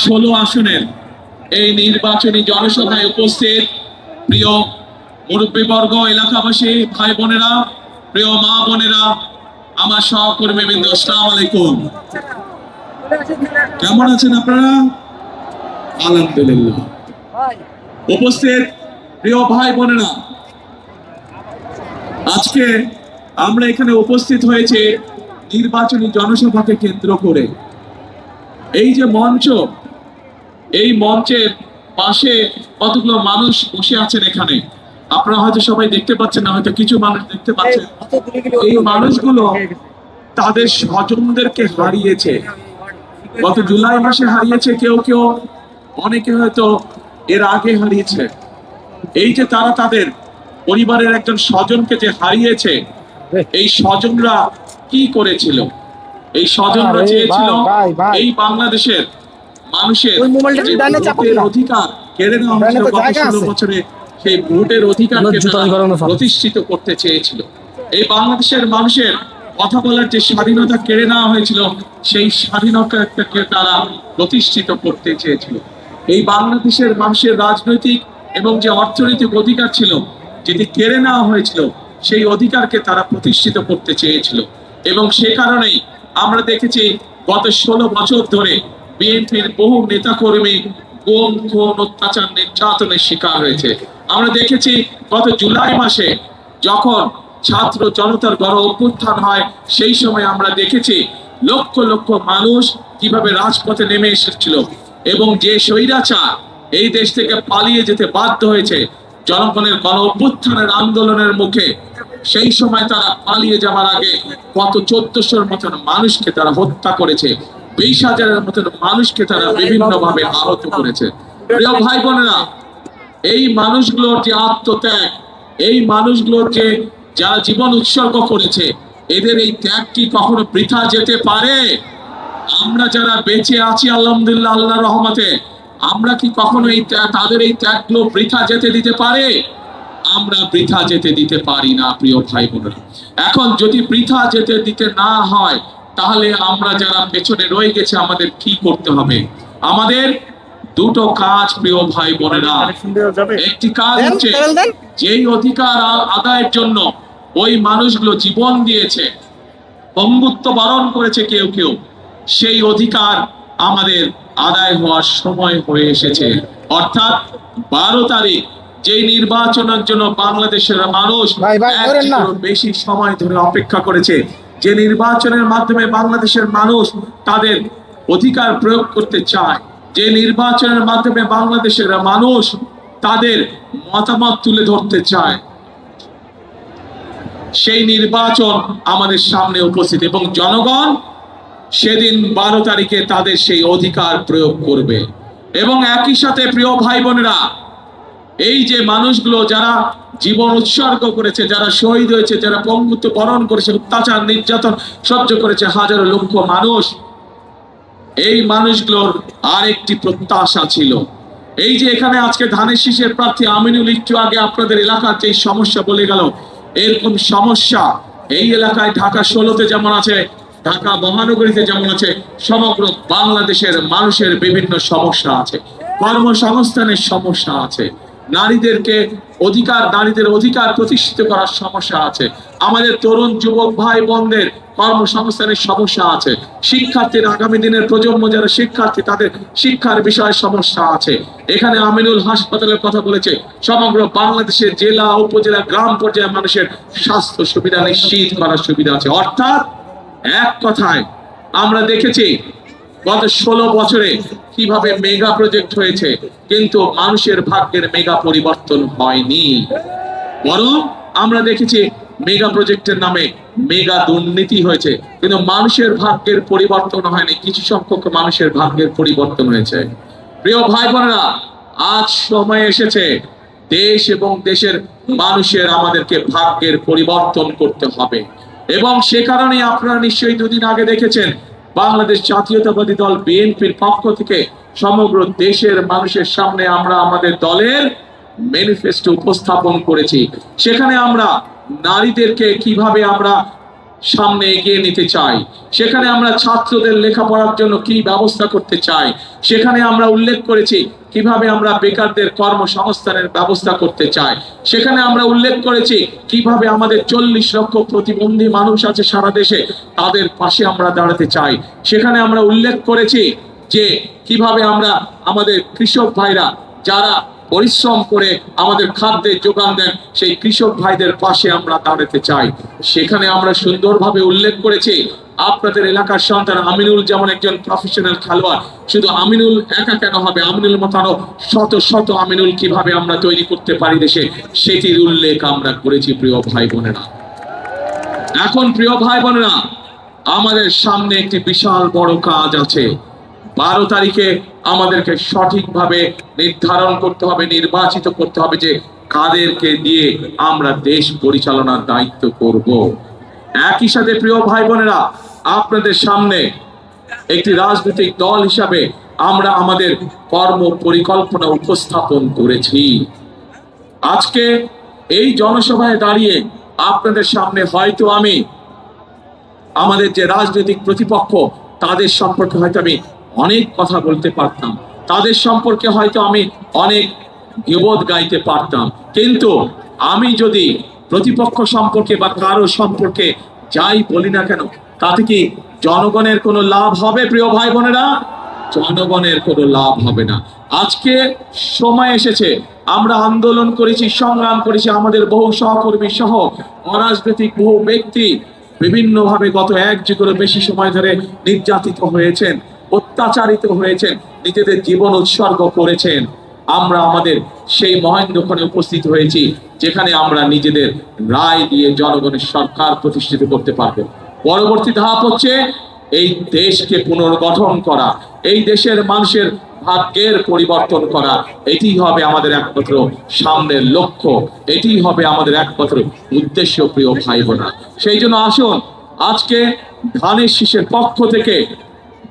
16 আসনের এই নির্বাচনী জনসভায় উপস্থিত প্রিয় মুরব্বীবর্গ, এলাকাবাসী, ভাই বোনেরা, প্রিয় মা বোনেরা, আমার সহকর্মীবৃন্দ, আসসালামু আলাইকুম। কেমন আছেন আপনারা? আলহামদুলিল্লাহ। উপস্থিত প্রিয় ভাই বোনেরা, আজকে আমরা এখানে উপস্থিত হয়েছে নির্বাচনী জনসভাকে কেন্দ্র করে। এই যে মঞ্চ, এই মঞ্চের পাশে কতগুলো মানুষ বসে আছেন এখানে, আপনারা হয়তো সবাই দেখতে পাচ্ছেন না, হয়তো কিছু মানুষ দেখতে পাচ্ছেন। এই মানুষগুলো তাদের স্বজনদেরকে হারিয়েছে, গত জুলাই মাসে হারিয়েছে, কেউ কেউ, অনেকে হয়তো এর আগে হারিয়েছে। এই যে তারা তাদের পরিবারের একজন স্বজনকে যে হারিয়েছে, এই স্বজনরা কি করেছিল? এই স্বজনরা চেয়েছিল এই বাংলাদেশের মানুষের ভোটের অধিকার কেড়ে নেওয়া হয়েছিল গত 16 বছরে, সেই ভোটের অধিকারকে প্রতিষ্ঠিত করতে চেয়েছিল। এই বাংলাদেশের মানুষের কথা বলার যে স্বাধীনতা কেড়ে নেওয়া হয়েছিল, সেই স্বাধীনতাকে তারা প্রতিষ্ঠিত করতে চেয়েছিল। এই বাংলাদেশের মানুষের রাজনৈতিক এবং যে অর্থনৈতিক অধিকার ছিল, যেটি কেড়ে নেওয়া হয়েছিল, সেই অধিকারকে তারা প্রতিষ্ঠিত করতে চেয়েছিল। এবং সে কারণেই আমরা দেখেছি গত 16 বছর ধরে বিএনপির বহু নেতাকর্মী গুম, খুন, অত্যাচার, নির্যাতনের শিকার হয়েছে। আমরা দেখেছি গত জুলাই মাসে যখন ছাত্র জনতার গণ অভ্যুত্থান হয়, সেই সময় আমরা দেখেছি লক্ষ লক্ষ মানুষ কিভাবে রাজপথে নেমে এসেছিল, এবং যে স্বৈরাচার এই দেশ থেকে পালিয়ে যেতে বাধ্য হয়েছে জনগণের গণ অভ্যুত্থানের আন্দোলনের মুখে, সেই সময় তারা পালিয়ে যাওয়ার আগে কত 1400-র মতন মানুষকে তারা হত্যা করেছে, 20,000-এর মতন মানুষকে তারা বিভিন্ন ভাবে আহত করেছে। প্রিয় ভাই বোনেরা, এই মানুষগুলোর যে আত্মত্যাগ, এই মানুষগুলোর যে যারা জীবন উৎসর্গ করেছে, এদের এই ত্যাগ কি কখনো বৃথা যেতে পারে? আমরা যারা বেঁচে আছি আলহামদুলিল্লাহ, আল্লাহর রহমতে, আমরা কি কখনো এই তাদের এই ত্যাগগুলো বৃথা যেতে দিতে পারে? আমরা বৃথা যেতে দিতে পারি না প্রিয় ভাই বোনেরা। এখন যদি বৃথা যেতে দিতে না হয়, তাহলে আমরা যারা পেছনে রয়ে গেছে, আমাদের কি করতে হবে? আমাদের দুটো কাজ প্রিয় ভাই বোনেরা। একটি কাজ হচ্ছে, যেই অধিকার আদায়ের জন্য ওই মানুষগুলো জীবন দিয়েছে, বঙ্গুত্ব বরণ করেছে কেউ কেউ, সেই অধিকার আমাদের আদায় হওয়ার সময় হয়ে এসেছে। অর্থাৎ 12 তারিখ যে নির্বাচনের জন্য বাংলাদেশের মানুষ বেশি সময় ধরে অপেক্ষা করেছে, যে নির্বাচনের মাধ্যমে বাংলাদেশের মানুষ তাদের অধিকার প্রয়োগ করতে চায়, যে নির্বাচনের মাধ্যমে বাংলাদেশের মানুষ তাদের মতামত তুলে ধরতে চায়, সেই নির্বাচন আমাদের সামনে উপস্থিত, এবং জনগণ সেদিন 12 তারিখে তাদের সেই অধিকার প্রয়োগ করবে। এবং একই সাথে প্রিয় ভাই বোনেরা, এই যে মানুষগুলো যারা জীবন উৎসর্গ করেছে, যারা শহীদ হয়েছে, যারা পঙ্গুত্ব বরণ করেছে, অত্যাচার নির্যাতন সহ্য করেছে হাজারো লক্ষ মানুষ, এই মানুষগুলোর আরেকটি প্রত্যাশা ছিল। এই যে এখানে আজকে ধানের শীষের প্রার্থী আমিনুল একটু আগে আপনাদের এলাকার যে সমস্যা বলে গেল, এরকম সমস্যা এই এলাকায় ঢাকা 16-তে যেমন আছে, ঢাকা মহানগরীতে যেমন আছে, সমগ্র বাংলাদেশের মানুষের বিভিন্ন সমস্যা আছে। কর্মসংস্থানের সমস্যা আছে, নারীদের অধিকার প্রতিষ্ঠিত করার সমস্যা আছে, আমাদের তরুণ যুবক ভাই বোনদের কর্মসংস্থানের সমস্যা আছে, শিক্ষার্থীর আগামী দিনের প্রজন্ম যারা শিক্ষার্থী, তাদের শিক্ষার বিষয়ে সমস্যা আছে। এখানে আমিনুল হাসপাতালের কথা বলেছে, সমগ্র বাংলাদেশের জেলা, উপজেলা, গ্রাম পর্যায়ে মানুষের স্বাস্থ্য সুবিধা নিশ্চিত করার সুবিধা আছে। অর্থাৎ এক কথায় আমরা দেখেছি গত 16 বছরে কিভাবে মেগা প্রজেক্ট হয়েছে, কিন্তু মানুষের ভাগ্যের মেগা পরিবর্তন হয়নি, বরং আমরা দেখেছি মেগা প্রজেক্টের নামে মেগা দুর্নীতি হয়েছে, কিন্তু মানুষের ভাগ্যের পরিবর্তন হয়নি, কিছু সংখ্যক মানুষের ভাগ্যের পরিবর্তন হয়েছে। প্রিয় ভাই বোনেরা, আজ সময় এসেছে দেশ এবং দেশের মানুষের আমাদেরকে ভাগ্যের পরিবর্তন করতে হবে। এবং সে কারণে আপনারা নিশ্চয়ই 2 দিন আগে দেখেছেন, বাংলাদেশ জাতীয়তাবাদী দল বিএনপির পক্ষ থেকে সমগ্র দেশের মানুষের সামনে আমরা আমাদের দলের ম্যানিফেস্টো উপস্থাপন করেছি। সেখানে আমরা নারীদেরকে কিভাবে আমরা সামনে এগিয়ে নিতে চাই, সেখানে আমরা ছাত্রদের লেখাপড়ার জন্য কি ব্যবস্থা করতে চাই, সেখানে আমরা উল্লেখ করেছি কিভাবে আমরা বেকারদের কর্মসংস্থানের ব্যবস্থা করতে চাই, সেখানে আমরা উল্লেখ করেছি কিভাবে আমাদের 40 লক্ষ প্রতিবন্ধী মানুষ আছে সারা দেশে, তাদের পাশে আমরা দাঁড়াতে চাই, সেখানে আমরা উল্লেখ করেছি যে কিভাবে আমরা আমাদের কৃষক ভাইরা যারা পরিশ্রম করে আমাদের খাদ্যের যোগান দেন সেই কৃষক ভাইদের পাশে আমরা দাঁড়াতে চাই, সেখানে আমরা সুন্দরভাবে উল্লেখ করেছি আপনাদের এলাকার সন্তান আমিনুল যেমন একজন প্রফেশনাল খেলোয়াড়, শুধু আমিনুল একা কেন হবে, আমিনুল মতো আরো শত শত আমিনুল কিভাবে আমরা তৈরি করতে পারি দেশে, সেটির উল্লেখ আমরা করেছি। প্রিয় ভাই বোনেরা, এখন প্রিয় ভাই বোনেরা, আমাদের সামনে একটি বিশাল বড় কাজ আছে। 12 তারিখে আমাদেরকে সঠিকভাবে নির্ধারণ করতে হবে, নির্বাচিত করতে হবে যে কাদেরকে দিয়ে আমরা দেশ পরিচালনার দায়িত্ব করব। একই সাথে প্রিয় ভাই বোনেরা, আপনাদের সামনে একটি রাজনৈতিক দল হিসাবে আমরা আমাদের কর্ম পরিকল্পনা উপস্থাপন করেছি। আজকে এই জনসভায় দাঁড়িয়ে আপনাদের সামনে হয়তো আমি আমাদের যে রাজনৈতিক প্রতিপক্ষ তাদের সম্পর্কে হয়তো আমি অনেক কথা বলতে পারতাম, তাদের সম্পর্কে হয়তো আমি অনেক গীবত গাইতে পারতাম, কিন্তু আমি যদি প্রতিপক্ষ সম্পর্কে বা কারো সম্পর্কে যাই বলি না কেন, তাতে কি জনগণের কোনো লাভ হবে? প্রিয় ভাই বোনেরা, জনগণের কোনো লাভ হবে না। আজকে সময় এসেছে, আমরা আন্দোলন করেছি, সংগ্রাম করেছি, আমাদের বহু সহকর্মী সহ অরাজনৈতিক বহু ব্যক্তি বিভিন্নভাবে গত 1 যুগেরও বেশি সময় ধরে নির্যাতিত হয়েছেন, অত্যাচারিত হয়েছেন, নিজেদের জীবন উৎসর্গ করেছেন। আমরা আমাদের সেই মহেন্দ্রক্ষণে উপস্থিত হয়েছি যেখানে আমরা নিজেদের রায় দিয়ে জনগণের সরকার প্রতিষ্ঠিত করতে পারবো। পরবর্তী ধাপ হচ্ছে এই দেশকে পুনর্গঠন করা, এই দেশের মানুষের ভাগ্যের পরিবর্তন করা। এটি হবে আমাদের একমাত্র সামনের লক্ষ্য, এটি হবে আমাদের একমাত্র উদ্দেশ্য। প্রিয় ভাই বোনা, সেই জন্য আসুন আজকে ধানের শীষের পক্ষ থেকে,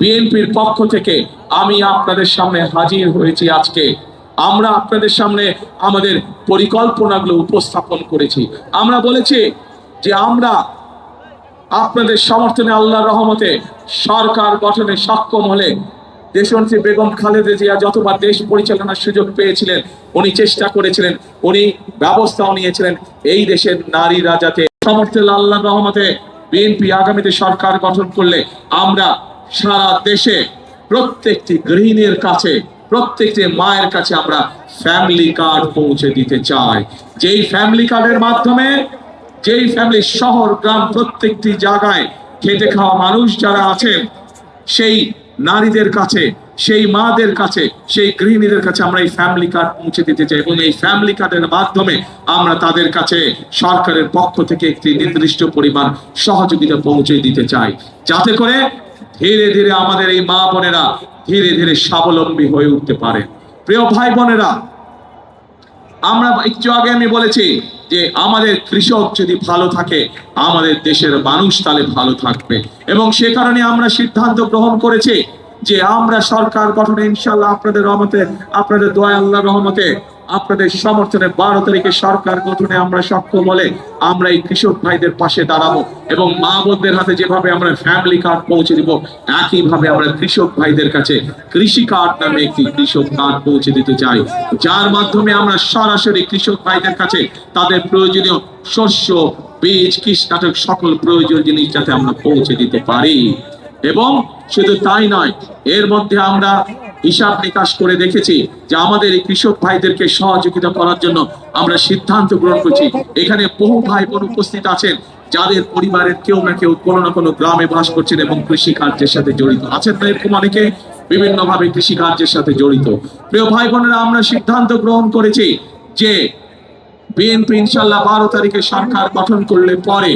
বিএনপির পক্ষ থেকে আমি আপনাদের সামনে হাজির হয়েছি। আজকে আমরা আপনাদের সামনে আমাদের পরিকল্পনাগুলো উপস্থাপন করেছি। আমরা বলেছি যে আমরা আপনাদের সমর্থনে আল্লাহর রহমতে সরকার গঠনে সক্ষম হলে দেশনেত্রী বেগম খালেদা জিয়া যতবার দেশ পরিচালনার সুযোগ পেয়েছিলেন, উনি চেষ্টা করেছিলেন, উনি ব্যবস্থাও নিয়েছিলেন এই দেশের নারীরা যাতে সমর্থনে আল্লাহর রহমতে বিএনপি আগামীতে সরকার গঠন করলে আমরা সারা দেশে প্রত্যেকটি গৃহিণীর কাছে, প্রত্যেকটি মায়ের কাছে আমরা ফ্যামিলি কার্ড পৌঁছে দিতে চাই। যেই ফ্যামিলি কার্ডের মাধ্যমে যেই ফ্যামিলি শহর গ্রাম প্রত্যেকটি জায়গায় খেটে খাওয়া মানুষ যারা আছেন সেই নারীদের কাছে, সেই মাদের কাছে, সেই গৃহিণীদের কাছে আমরা এই ফ্যামিলি কার্ড পৌঁছে দিতে চাই, এবং এই ফ্যামিলি কার্ডের মাধ্যমে আমরা তাদের কাছে সরকারের পক্ষ থেকে একটি নির্দিষ্ট পরিমাণ সহযোগিতা পৌঁছে দিতে চাই, যাতে করে ধীরে ধীরে আমাদের এই মা বোনেরা ধীরে ধীরে স্বাবলম্বী হয়ে উঠতে পারে। প্রিয় ভাই বোনেরা, আমরা একটু আগে আমি বলেছি যে আমাদের কৃষক যদি ভালো থাকে আমাদের দেশের মানুষ তাহলে ভালো থাকবে, এবং সে কারণে আমরা সিদ্ধান্ত গ্রহণ করেছি যে আমরা সরকার গঠনে ইনশাআল্লাহ আপনাদের রহমতে, আপনাদের দোয়া আল্লাহর রহমতে, আপনাদের সমর্থনে 12 তারিখে সরকার গঠনে আমরা সক্ষম হলে আমরা এই কৃষক ভাইদের পাশে দাঁড়াবো, এবং মা বোনদের হাতে যেভাবে আমরা ফ্যামিলি কার্ড পৌঁছে দিব একইভাবে আমরা কৃষক ভাইদের কাছে কৃষি কার্ড নামে একটি কৃষক কার্ড পৌঁছে দিতে চাই, যার মাধ্যমে আমরা সরাসরি কৃষক ভাইদের কাছে তাদের প্রয়োজনীয় শস্য, বীজ, কীটনাশক সকল প্রয়োজনীয় জিনিস যাতে আমরা পৌঁছে দিতে পারি। এবং শুধু তাই নয়, এর মধ্যে আমরা হিসাব নিকাশ করে দেখেছি যে আমাদের এই কৃষক ভাইদেরকে সহযোগিতা করার জন্য আমরা সিদ্ধান্ত গ্রহণ করছি। এখানে বহু ভাই বোন উপস্থিত আছেন যাদের পরিবারের কেউ না কেউ কোনো না কোনো গ্রামে বাস করছেন এবং কৃষি কার্যের সাথে জড়িত আছেন, না এরকম অনেকে বিভিন্ন ভাবে কৃষি কার্যের সাথে জড়িত। প্রিয় ভাই বোনেরা, আমরা সিদ্ধান্ত গ্রহণ করেছি যে বিএনপি ইনশাআল্লাহ 12 তারিখে সরকার গঠন করলে পরে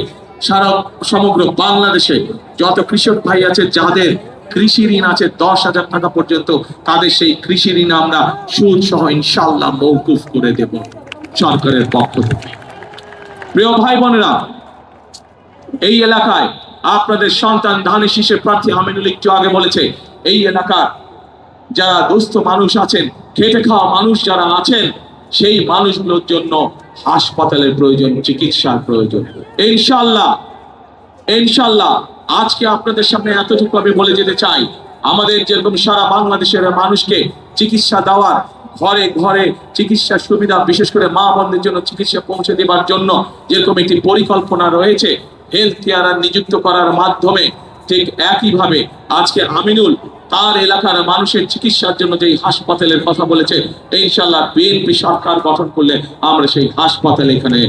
সারা সমগ্র বাংলাদেশে যত কৃষক ভাই আছে যাদের কৃষি ঋণ আছে 10,000 টাকা পর্যন্ত, তাদের সেই কৃষি ঋণ আমরা সুদ সহ ইনশাআল্লাহ মওকুফ করে দেব সরকারের পক্ষ থেকে। প্রিয় ভাই বোনেরা, এই এলাকায় আপনাদের সন্তান ধানের শীষের প্রার্থী আমিনুল একটু আগে বলেছে, এই এলাকার যারা দুস্থ মানুষ আছেন, খেটে খাওয়া মানুষ যারা আছেন, সেই মানুষগুলোর জন্য হাসপাতালের প্রয়োজন, চিকিৎসার প্রয়োজন। ইনশাআল্লাহ ইনশাল্লাহ আজকে আপনাদের সামনে এতটুকু আমি বলে যেতে চাই, আমাদের যেরকম সারা বাংলাদেশের মানুষকে চিকিৎসা দেওয়ার, ঘরে ঘরে চিকিৎসা সুবিধা, বিশেষ করে মা বোনদের জন্য চিকিৎসা পৌঁছে দেওয়ার জন্য যেরকম একটি পরিকল্পনা রয়েছে হেলথ কেয়ার নিযুক্ত করার মাধ্যমে, ঠিক একইভাবে আজকে আমিনুল তার এলাকার মানুষের চিকিৎসার জন্য যে হাসপাতালের কথা বলেছে, ইনশাল্লাহ বিএনপি সরকার গঠন করলে আমরা সেই হাসপাতাল এখানে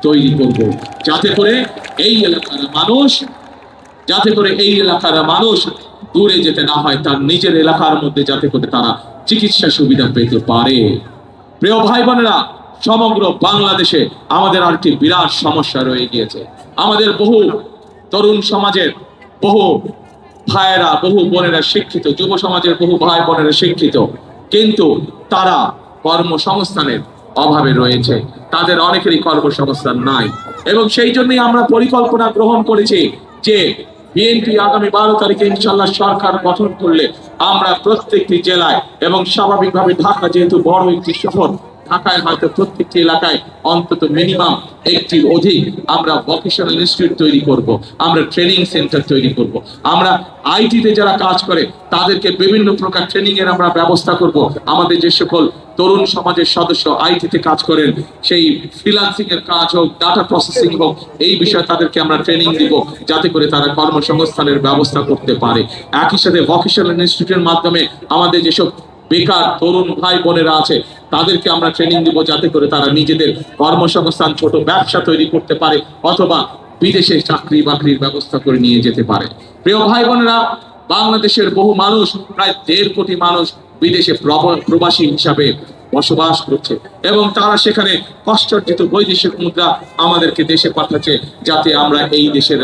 তৈরি করব, যাতে করে এই এলাকার মানুষ দূরে যেতে না হয়, তার নিজের এলাকার মধ্যে যাতে করে তারা চিকিৎসা সুবিধা পেতে পারে। প্রিয় ভাই বোনেরা, সমগ্র বাংলাদেশে আমাদের আরেকটি বিরাট সমস্যা রয়ে গিয়েছে। আমাদের বহু তরুণ সমাজের বহু ভাইয়েরা, বহু বোনেরা শিক্ষিত, যুব সমাজের বহু ভাই বোনেরা শিক্ষিত, কিন্তু তারা কর্মসংস্থানের অভাবে রয়েছে, তাদের অনেকেরই কর্মসংস্থান নাই। এবং সেই জন্যই আমরা পরিকল্পনা গ্রহণ করেছি যে বিএনপি আগামী 12 তারিখে ইনশাল্লাহ সরকার গঠন করলে আমরা প্রত্যেকটি জেলায়, এবং স্বাভাবিকভাবে ঢাকা যেহেতু বড় একটি শহর, ঢাকায় হয়তো প্রত্যেকটি এলাকায় অন্তত মিনিমাম একটির অধিক আমরা ভোকেশনাল ইনস্টিটিউট তৈরি করব, আমরা ট্রেনিং সেন্টার তৈরি করব, আমরা আইটিতে যারা কাজ করে তাদেরকে বিভিন্ন প্রকার ট্রেনিং এর আমরা ব্যবস্থা করব। আমাদের যে সকল তরুণ সমাজের সদস্য আইটিতে কাজ করেন, সেই ফ্রিল্যান্সিং এর কাজ হোক, ডাটা প্রসেসিং হোক, এই বিষয়ে তাদেরকে আমরা ট্রেনিং দিব, যাতে করে তারা কর্মসংস্থানের ব্যবস্থা করতে পারে। একই সাথে ভোকেশনাল ইনস্টিটিউটের মাধ্যমে আমাদের যেসব বেকার তরুণ ভাই বোনেরা আছে তাদেরকে আমরা ট্রেনিং দিব, যাতে করে তারা নিজেদের কর্মসংস্থান, ছোট ব্যবসা তৈরি করতে পারে, অথবা বিদেশে চাকরি বাকরির ব্যবস্থা করে নিয়ে যেতে পারে। প্রিয় ভাই বোনেরা, বাংলাদেশের বহু মানুষ, প্রায় 1.5 কোটি মানুষ বিদেশে প্রবাসী হিসাবে বসবাস করছে, এবং তারা সেখানে কষ্টার্জিত বৈদেশিক মুদ্রা আমাদেরকে দেশে পাঠাচ্ছে, যাতে আমরা এই দেশের